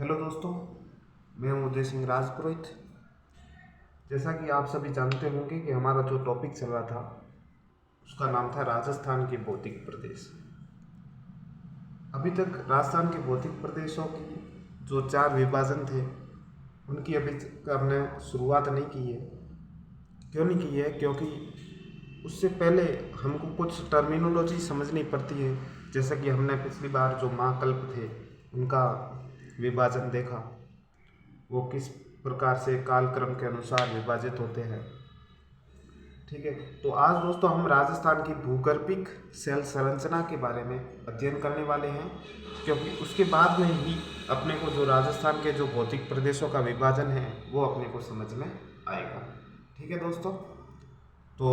Hello दोस्तों, मैं हूं उदय सिंह राजपुरोहित। जैसा कि आप सभी जानते होंगे कि हमारा जो टॉपिक चल रहा था उसका नाम था राजस्थान के भौतिक प्रदेश। अभी तक राजस्थान के भौतिक प्रदेशों की जो 4 विभाजन थे उनकी अभी तक हमने शुरुआत नहीं की है। क्यों नहीं की है? क्योंकि उससे पहले हमको कुछ टर्मिनोलॉजी समझनी पड़ती है। जैसा कि हमने पिछली बार जो महाकल्प थे उनका विभाजन देखा, वो किस प्रकार से कालक्रम के अनुसार विभाजित होते हैं। ठीक है, तो आज दोस्तों हम राजस्थान की भूगर्भिक सेल संरचना के बारे में अध्ययन करने वाले हैं, क्योंकि उसके बाद में ही अपने को जो राजस्थान के जो भौतिक प्रदेशों का विभाजन है वो अपने को समझ में आएगा। ठीक है दोस्तों, तो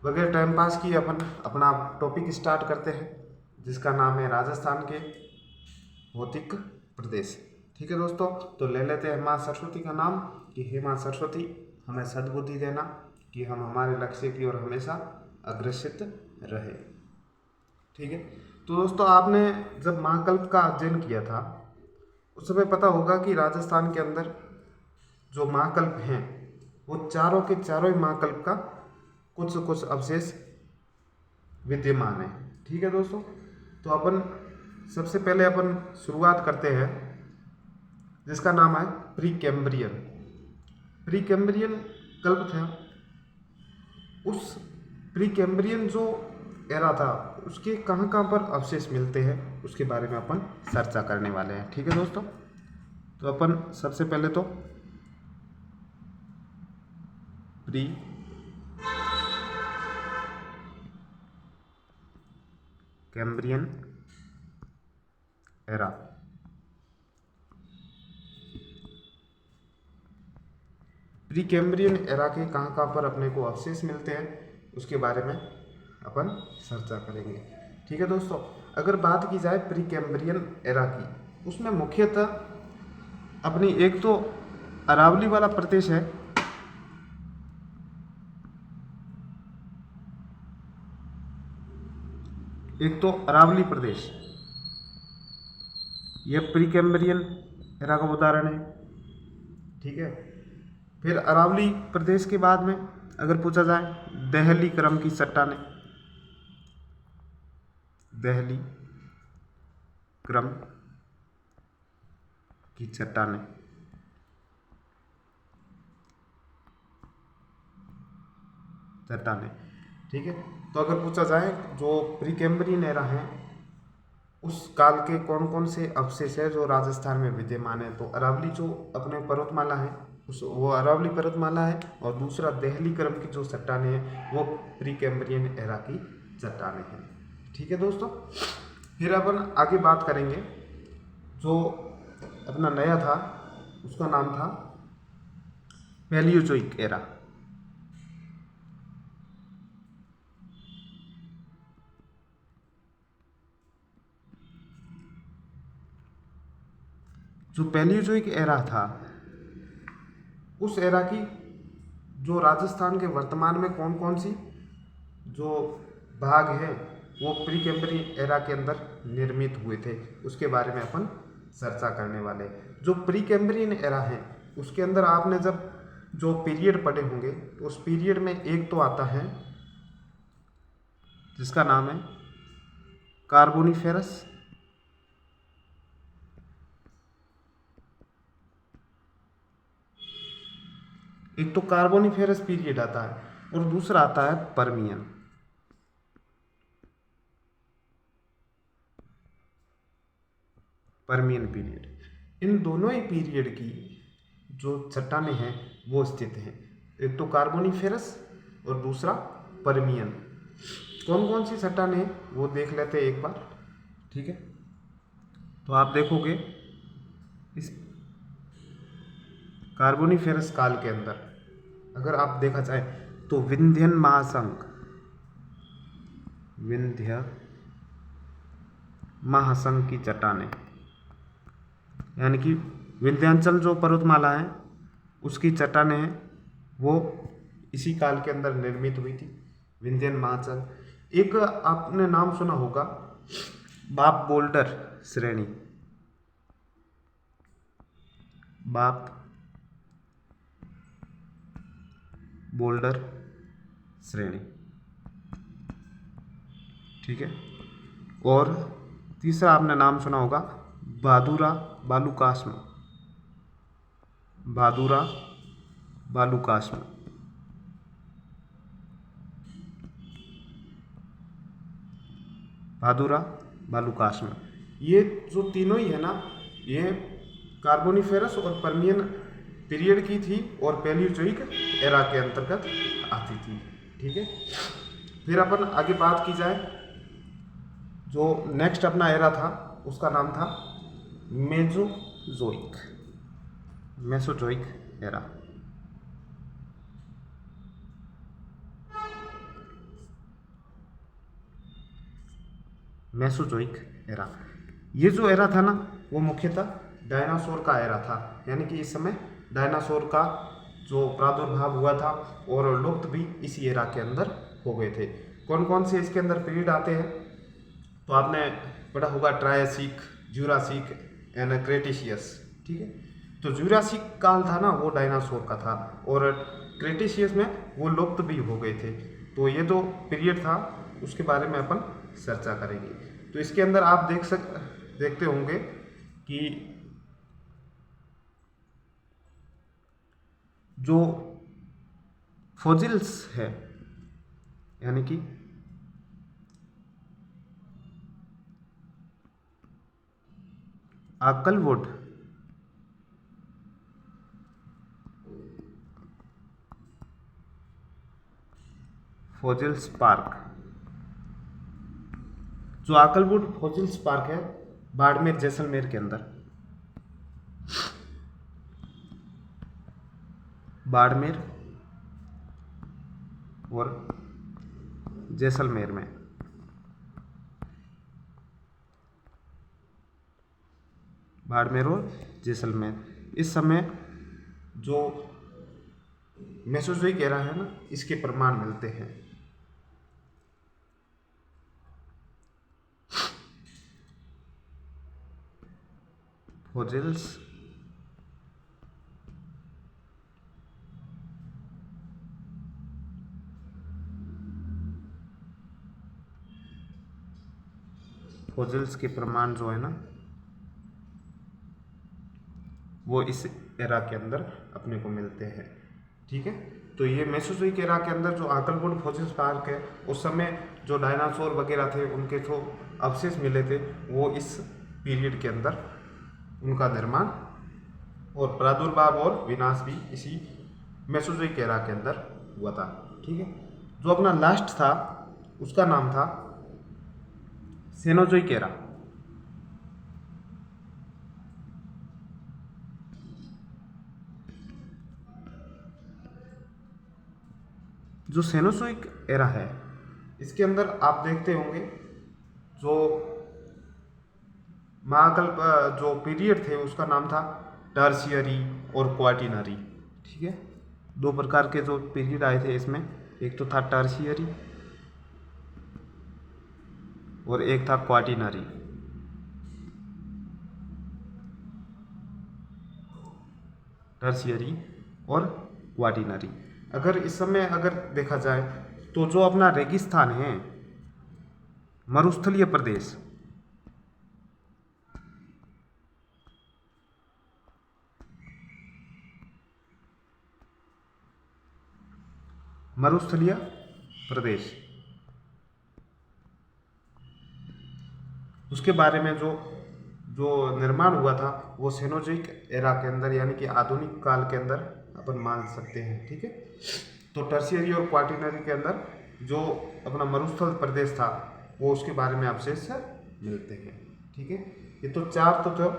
बगैर टाइम पास किए अपन अपना टॉपिक स्टार्ट करते हैं, जिसका नाम है राजस्थान के भौतिक प्रदेश। ठीक है दोस्तों, तो ले लेते हैं माँ सरस्वती का नाम कि हे माँ सरस्वती, हमें सद्बुद्धि देना कि हम हमारे लक्ष्य की ओर हमेशा अग्रसित रहे। ठीक है, तो दोस्तों आपने जब महाकल्प का अध्ययन किया था उस समय पता होगा कि राजस्थान के अंदर जो महाकल्प हैं वो चारों के चारों ही महाकल्प का कुछ कुछ अवशेष विद्यमान है। ठीक है दोस्तों, तो अपन सबसे पहले अपन शुरुआत करते हैं जिसका नाम है प्री कैम्ब्रियन। प्री कैम्ब्रियन कल्प था। उस प्री कैम्ब्रियन जो एरा था उसके कहाँ कहाँ पर अवशेष मिलते हैं उसके बारे में अपन चर्चा करने वाले हैं। ठीक है दोस्तों, तो अपन सबसे पहले तो pre Cambrian era, pre Cambrian era के कहाँ कहाँ पर अपने को अवशेष मिलते हैं उसके बारे में अपन चर्चा करेंगे। ठीक है दोस्तों, अगर बात की जाए प्री कैम्ब्रियन एरा की, उसमें मुख्यतः अपनी एक तो अरावली वाला प्रदेश है, एक तो अरावली प्रदेश, यह प्री कैम्ब्रियन एरा का उदाहरण है। ठीक है, फिर अरावली प्रदेश के बाद में अगर पूछा जाए दहली क्रम की चट्टानें, दहली क्रम की चट्टानें, चट्टानें। ठीक है, तो अगर पूछा जाए जो प्री कैम्ब्रियन एरा है उस काल के कौन कौन से अवशेष है जो राजस्थान में विद्यमान है, तो अरावली जो अपने पर्वतमाला है उस वो अरावली पर्वतमाला है, और दूसरा दहली क्रम की जो चट्टानें हैं वो प्री कैम्ब्रियन एरा की चट्टानें हैं। ठीक है दोस्तों, फिर अपन आगे बात करेंगे जो अपना नया था उसका नाम था पैलियोजोइक एरा। जो पैलियोजोइक एरा था उस एरा की जो राजस्थान के वर्तमान में कौन कौन सी जो भाग है वो प्री कैम्ब्रियन एरा के अंदर निर्मित हुए थे उसके बारे में अपन चर्चा करने वाले हैं। जो प्री कैम्ब्रियन एरा है उसके अंदर आपने जब जो पीरियड पढ़े होंगे तो उस पीरियड में एक तो आता है जिसका नाम है कार्बोनिफेरस, एक तो कार्बोनिफेरस पीरियड आता है और दूसरा आता है पर्मियन। पर्मियन पीरियड, इन दोनों ही पीरियड की जो चट्टानें हैं वो स्थित हैं, एक तो कार्बोनिफेरस और दूसरा पर्मियन। कौन कौन सी चट्टानें हैं वो देख लेते हैं एक बार। ठीक है, तो आप देखोगे इस कार्बोनिफेरस काल के अंदर अगर आप देखा जाए तो विंध्यन महासंघ, विंध्य महासंघ की चट्टानें, यानी कि विंध्याचल जो पर्वतमाला है उसकी चट्टानें हैं वो इसी काल के अंदर निर्मित हुई थी, विंध्यन महाचल। एक आपने नाम सुना होगा बाप बोल्डर श्रेणी, बाप, बोल्डर श्रेणी, ठीक है। और तीसरा आपने नाम सुना होगा भादुरा बालुकाश्म, भादुरा बालुकाश्म, भादुरा बालुकाश्म। ये जो तीनों ही है ना, ये कार्बोनिफेरस और पर्मियन पीरियड की थी और पैलियोजोइक एरा के अंतर्गत आती थी, ठीक है। फिर अपन आगे बात की जाए, जो नेक्स्ट अपना एरा था उसका नाम था Mesozoic, Mesozoic era. Mesozoic era, ये जो एरा था ना वो मुख्यतः डायनासोर का एरा था, यानी कि इस समय डायनासोर का जो प्रादुर्भाव हुआ था और लुप्त भी इसी एरा के अंदर हो गए थे। कौन कौन से इसके अंदर पीरियड आते हैं, तो आपने पढ़ा होगा ट्रायसिक, ज्यूरासिक एंड क्रेटेशियस, ठीक है। तो ज्यूरासिक काल था ना वो डायनासोर का था, और क्रेटेशियस में वो लुप्त भी हो गए थे। तो ये जो पीरियड था उसके बारे में अपन चर्चा करेंगे। तो इसके अंदर आप देखते होंगे कि जो फॉसिल्स है, यानी कि आकलवुड, फॉसिल्स पार्क, जो आकलवुड फॉसिल्स पार्क है बाड़मेर जैसलमेर के अंदर, बाड़मेर और जैसलमेर में, बाड़मेर और जैसलमेर, इस समय जो मेसोजोइक एरा है ना इसके प्रमाण मिलते हैं। फॉसिल्स फॉसिल्स के प्रमाण जो है ना वो इस एरा के अंदर अपने को मिलते हैं, ठीक है। तो ये मेसोजोइक एरा के अंदर जो आकलवुड फॉसिल्स पार्क है, उस समय जो डायनासोर वगैरह थे उनके जो अवशेष मिले थे वो इस पीरियड के अंदर उनका निर्माण और प्रादुर्भाव और विनाश भी इसी मेसोजोइक एरा के अंदर हुआ था, ठीक है। जो अपना लास्ट था उसका नाम था सेनोजोइक एरा। जो सेनोजोइक एरा है इसके अंदर आप देखते होंगे जो महाकल्प जो पीरियड थे उसका नाम था टर्शियरी और क्वाटिनरी, ठीक है। दो प्रकार के जो पीरियड आए थे इसमें, एक तो था टर्शियरी और एक था क्वाटिनरी। टर्शियरी और क्वाटिनरी। अगर इस समय अगर देखा जाए तो जो अपना रेगिस्तान है, मरुस्थलीय प्रदेश, मरुस्थलीय प्रदेश, उसके बारे में जो जो निर्माण हुआ था वो सेनोजोइक एरा के अंदर यानी कि आधुनिक काल के अंदर अपन मान सकते हैं, ठीक है। तो टर्शियरी और क्वाटिनरी के अंदर जो अपना मरुस्थल प्रदेश था वो उसके बारे में अवशेष मिलते हैं, ठीक है। ये तो चार तो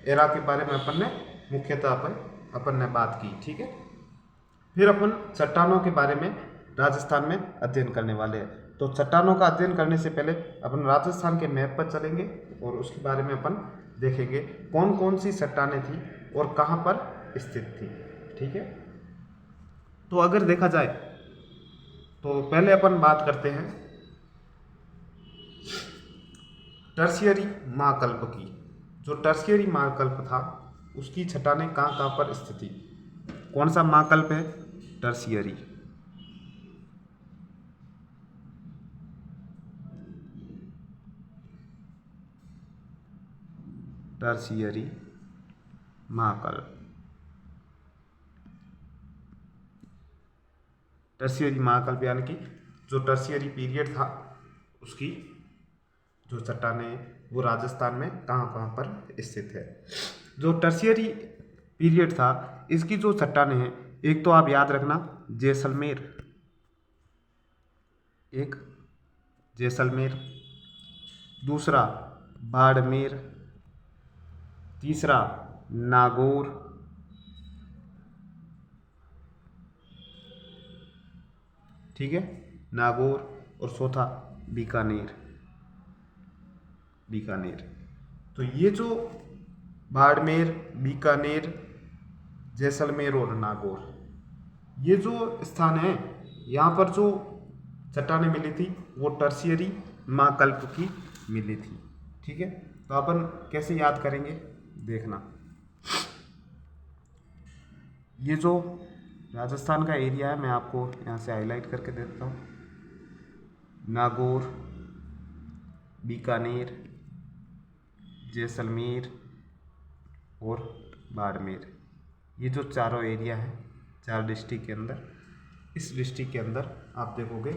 एरा के बारे में अपन ने मुख्यतः अपन ने बात की, ठीक है। फिर अपन चट्टानों के बारे में राजस्थान में अध्ययन करने वाले हैं। तो चट्टानों का अध्ययन करने से पहले अपन राजस्थान के मैप पर चलेंगे और उसके बारे में अपन देखेंगे कौन कौन सी चट्टानें थी और कहाँ पर स्थित थी, ठीक है। तो अगर देखा जाए तो पहले अपन बात करते हैं टर्शियरी महाकल्प की। जो टर्शियरी महाकल्प था उसकी चट्टानें कहाँ कहाँ पर स्थिति। कौन सा महाकल्प है? टर्शियरी। टर्शियरी महाकल्प। टर्शियरी महाकल्प यानी कि जो टर्शियरी पीरियड था उसकी जो चट्टानें वो राजस्थान में कहाँ कहाँ पर स्थित है। जो टर्शियरी पीरियड था इसकी जो चट्टानें हैं, एक तो आप याद रखना जैसलमेर, एक जैसलमेर, दूसरा बाड़मेर, तीसरा नागौर, ठीक है, नागौर, और चौथा बीकानेर। बीकानेर। तो ये जो बाड़मेर, बीकानेर, जैसलमेर और नागौर, ये जो स्थान है यहाँ पर जो चट्टानें मिली थी वो टर्शियरी महाकल्प की मिली थी। ठीक है, तो अपन कैसे याद करेंगे देखना। ये जो राजस्थान का एरिया है मैं आपको यहाँ से हाईलाइट करके देता हूँ। नागौर, बीकानेर, जैसलमेर और बाड़मेर, ये जो चारों एरिया हैं 4 डिस्ट्रिक्ट के अंदर, इस डिस्ट्रिक्ट के अंदर आप देखोगे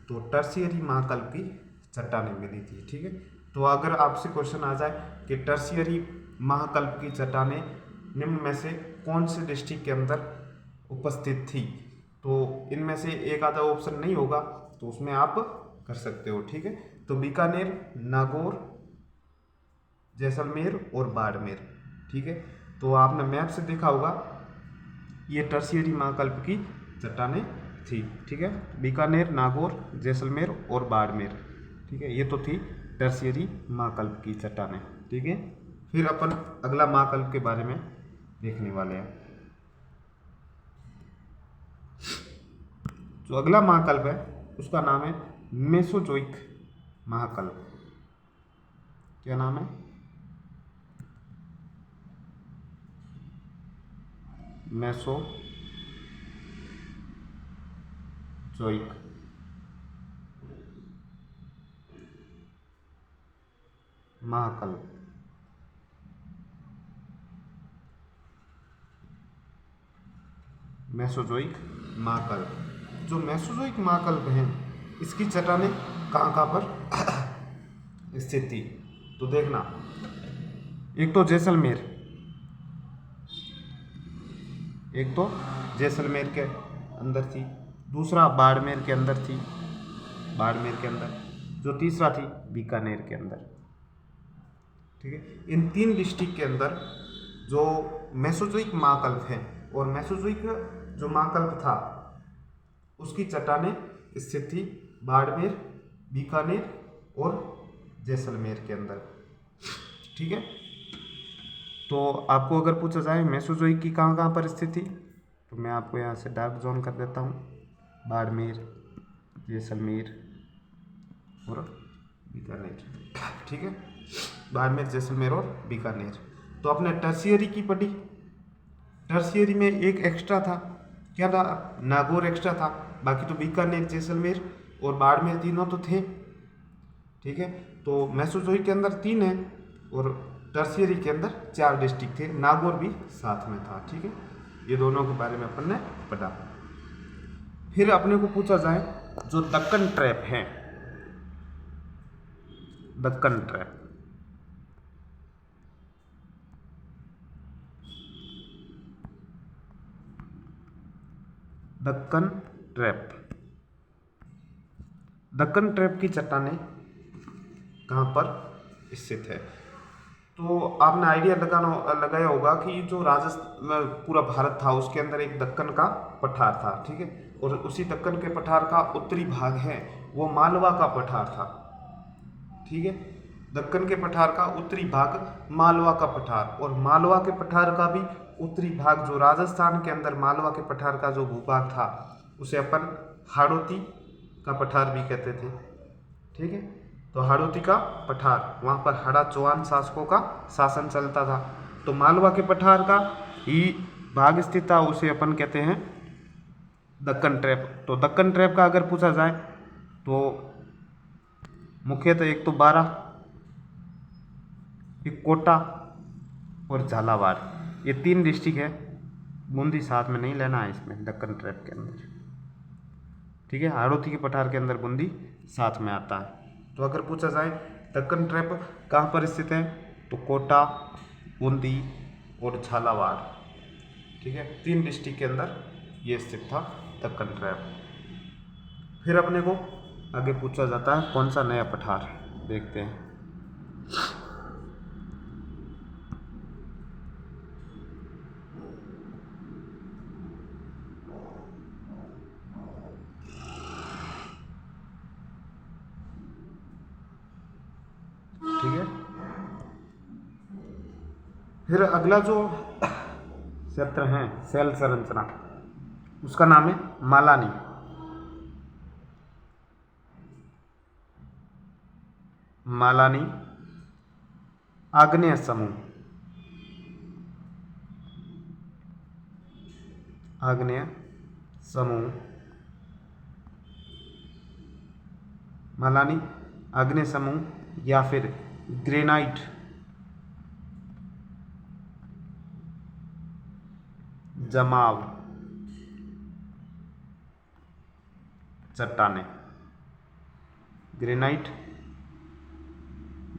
तो टर्शियरी महाकल्प की चट्टानें मिली थी। ठीक है, तो अगर आपसे क्वेश्चन आ जाए कि टर्शियरी महाकल्प की चट्टानें निम्न में से कौन से डिस्ट्रिक्ट के अंदर उपस्थित थी, तो इनमें से एक आधा ऑप्शन नहीं होगा तो उसमें आप कर सकते हो। ठीक है, तो बीकानेर, नागौर, जैसलमेर और बाड़मेर। ठीक है, तो आपने मैप से देखा होगा ये टर्शियरी महाकल्प की चट्टानें थी। ठीक है, बीकानेर, नागौर, जैसलमेर और बाड़मेर। ठीक है, ये तो थी टर्शियरी महाकल्प की चट्टानें। ठीक है, फिर अपन अगला महाकल्प के बारे में देखने वाले हैं। जो अगला महाकल्प है उसका नाम है मेसोजोइक महाकल्प। क्या नाम है? मेसोजोइक महाकल्प। मेसोजोइक महाकल्प, जो मेसोजोइक महाकल्प हैं इसकी चट्टानें कहाँ कहाँ पर स्थित थी, तो देखना। एक तो जैसलमेर, एक तो जैसलमेर के अंदर थी, दूसरा बाड़मेर के अंदर थी, बाड़मेर के अंदर, जो तीसरा थी बीकानेर के अंदर। ठीक है, इन 3 डिस्ट्रिक्ट के अंदर जो मेसोजोइक महाकल्प है और मेसोजोइक जो महाकल्प था उसकी चट्टानें स्थित थी बाड़मेर, बीकानेर और जैसलमेर के अंदर। ठीक है, तो आपको अगर पूछा जाए मेसोजोइक की कहाँ कहाँ पर स्थित थी, तो मैं आपको यहाँ से डार्क जोन कर देता हूँ, बाड़मेर, जैसलमेर और बीकानेर। ठीक है, बाड़मेर, जैसलमेर और बीकानेर। तो आपने टर्शियरी की पढ़ी, टर्शियरी में एक एक्स्ट्रा था, क्या था? नागौर एक्स्ट्रा था, बाकी तो बीकानेर, जैसलमेर और बाड़मेर तीनों तो थे। ठीक है, तो मेसोजोइक के अंदर 3 है और टर्शियरी के अंदर 4 डिस्ट्रिक्ट थे, नागौर भी साथ में था। ठीक है, ये दोनों के बारे में अपन ने पढ़ा। फिर अपने को पूछा जाए जो दक्कन ट्रैप है, Deccan trap, Deccan trap, Deccan trap की चट्टानें कहाँ पर स्थित है, तो आपने आइडिया लगाया होगा कि जो राजस्थान पूरा भारत था उसके अंदर एक दक्कन का पठार था। ठीक है, और उसी दक्कन के पठार का उत्तरी भाग है वो मालवा का पठार था। ठीक है, दक्कन के पठार का उत्तरी भाग मालवा का पठार, और मालवा के पठार का भी उत्तरी भाग जो राजस्थान के अंदर मालवा के पठार का जो भूभाग था उसे अपन हाड़ौती का पठार भी कहते थे। ठीक है, तो हाड़ौती का पठार, वहाँ पर हड़ा चौहान शासकों का शासन चलता था, तो मालवा के पठार का ही भाग स्थित था, उसे अपन कहते हैं दक्कन ट्रैप। तो दक्कन ट्रैप का अगर पूछा जाए तो मुख्यतः एक तो बारा, एक कोटा और झालावाड़, ये 3 डिस्ट्रिक्ट है। बूंदी साथ में नहीं लेना है इसमें दक्कन ट्रैप के अंदर, ठीक है। हाड़ौती के पठार के अंदर बूंदी साथ में आता है। तो अगर पूछा जाए दक्कन ट्रैप कहाँ पर स्थित है, तो कोटा, बूंदी और झालावाड़, ठीक है, 3 डिस्ट्रिक्ट के अंदर ये स्थित था दक्कन ट्रैप। फिर अपने को आगे पूछा जाता है कौन सा नया पठार, देखते हैं। ठीक है, फिर अगला जो क्षेत्र है सेल संरचना, उसका नाम है मालानी। मालानी आग्नेय समूह, आग्नेय समूह, मालानी आग्नेय समूह या फिर ग्रेनाइट जमाव चट्टानें, ग्रेनाइट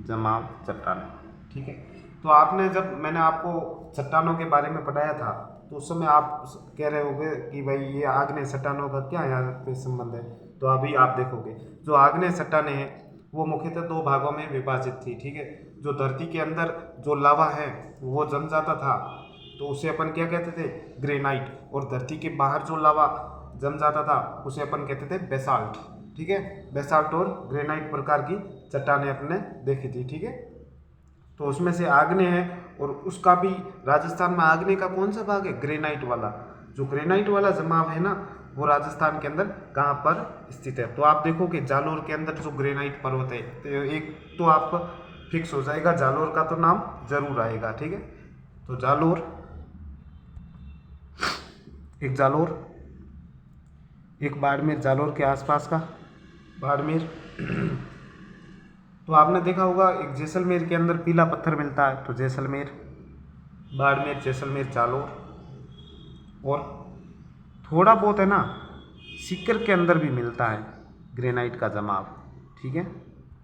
जमाव चट्टानें, ठीक है। तो आपने जब मैंने आपको चट्टानों के बारे में पढ़ाया था तो उस समय आप कह रहे होंगे कि भाई ये आग्नेय चट्टानों का क्या यहाँ पे संबंध है। तो अभी आप देखोगे जो आग्नेय चट्टानें हैं वो मुख्यतः 2 भागों में विभाजित थी, ठीक है। जो धरती के अंदर जो लावा है वो जम जाता था तो उसे अपन क्या कहते थे, ग्रेनाइट, और धरती के बाहर जो लावा जम जाता था उसे अपन कहते थे बेसाल्ट, ठीक है। बेसाल्ट और ग्रेनाइट प्रकार की चट्टानें अपने देखी थी, ठीक है। तो उसमें से आग्नेय है और उसका भी राजस्थान में आग्नेय का कौन सा भाग है, ग्रेनाइट वाला। जो ग्रेनाइट वाला जमाव है ना वो राजस्थान के अंदर कहाँ पर स्थित है, तो आप देखोगे जालोर के अंदर जो ग्रेनाइट पर्वत है, तो एक तो आप फिक्स हो जाएगा जालोर का तो नाम जरूर आएगा, ठीक है। तो जालोर, एक जालोर, एक बाड़मेर, जालोर के आसपास का बाड़मेर। तो आपने देखा होगा एक जैसलमेर के अंदर पीला पत्थर मिलता है, तो जैसलमेर, बाड़मेर, जैसलमेर, जालोर। और थोड़ा बहुत है ना सीकर के अंदर भी मिलता है ग्रेनाइट का जमाव, ठीक है।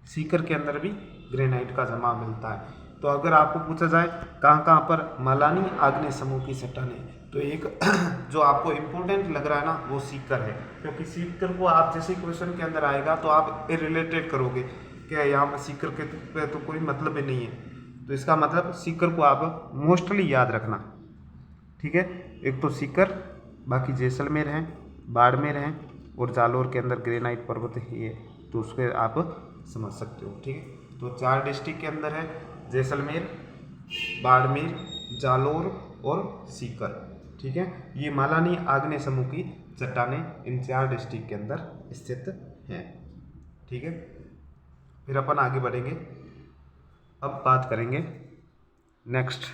सीकर के अंदर भी ग्रेनाइट का जमाव मिलता है। तो अगर आपको पूछा जाए कहाँ कहाँ पर मालानी आग्नेय समूह की चट्टानें, तो एक जो आपको इम्पोर्टेंट लग रहा है ना वो सीकर है, क्योंकि सीकर को आप जैसे क्वेश्चन के अंदर आएगा तो आप रिलेटेड करोगे कि यहाँ पर सीकर के पे तो कोई मतलब ही नहीं है। तो इसका मतलब सीकर को आप मोस्टली याद रखना, ठीक है। एक तो सीकर, बाकी जैसलमेर हैं, बाड़मेर हैं और जालोर के अंदर ग्रेनाइट पर्वत ही है, तो उसके आप समझ सकते हो, ठीक है। तो 4 डिस्ट्रिक्ट के अंदर है जैसलमेर, बाड़मेर, जालोर और सीकर, ठीक है। ये मालानी आग्नेय समूह की चट्टानें इन 4 डिस्ट्रिक्ट के अंदर स्थित हैं, ठीक है। फिर अपन आगे बढ़ेंगे, अब बात करेंगे नेक्स्ट,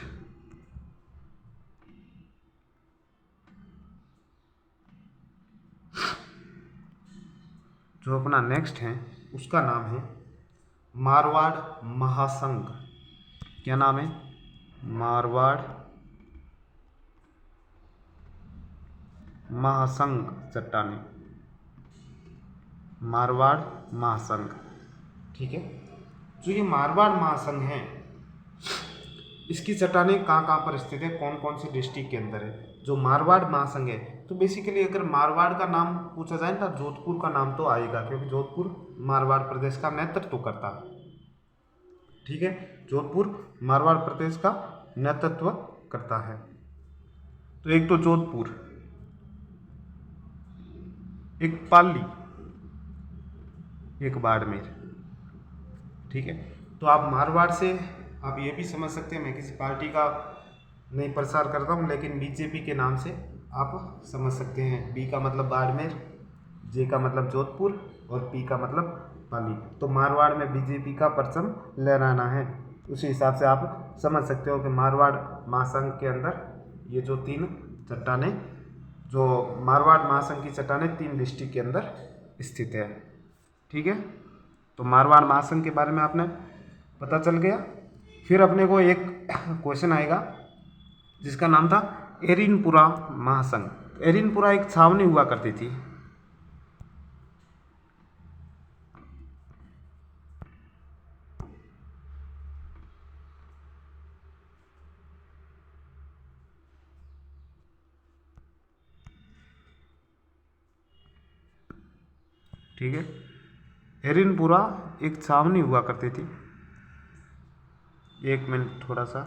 जो अपना नेक्स्ट है उसका नाम है मारवाड़ महासंघ। क्या नाम है, मारवाड़ महासंघ चट्टानें, मारवाड़ महासंघ, ठीक है। जो ये मारवाड़ महासंघ है इसकी चट्टानें कहाँ कहाँ पर स्थित है, कौन कौन से डिस्ट्रिक्ट के अंदर है। जो मारवाड़ महासंघ है, तो बेसिकली अगर मारवाड़ का नाम पूछा जाए ना जोधपुर का नाम तो आएगा, क्योंकि जोधपुर मारवाड़ प्रदेश का नेतृत्व करता है, ठीक है। जोधपुर मारवाड़ प्रदेश का नेतृत्व करता है। तो एक तो जोधपुर, एक पाली, एक बाड़मेर, ठीक है। तो आप मारवाड़ से आप ये भी समझ सकते हैं, मैं किसी पार्टी का नहीं प्रसार करता हूँ, लेकिन बीजेपी के नाम से आप समझ सकते हैं। बी का मतलब बाड़मेर, जे का मतलब जोधपुर और पी का मतलब पाली। तो मारवाड़ में बीजेपी का परचम लहराना है, उसी हिसाब से आप समझ सकते हो कि मारवाड़ महासंघ के अंदर ये जो 3 चट्टानें, जो मारवाड़ महासंघ की चट्टानें 3 डिस्ट्रिक्ट के अंदर स्थित है। ठीक है, तो मारवाड़ महासंघ के बारे में आपने पता चल गया। फिर अपने को एक क्वेश्चन आएगा जिसका नाम था एरिनपुरा महासंघ। एरिनपुरा एक छावनी हुआ करती थी। ठीक है, एरिनपुरा एक छावनी हुआ करती थी। एक मिनट थोड़ा सा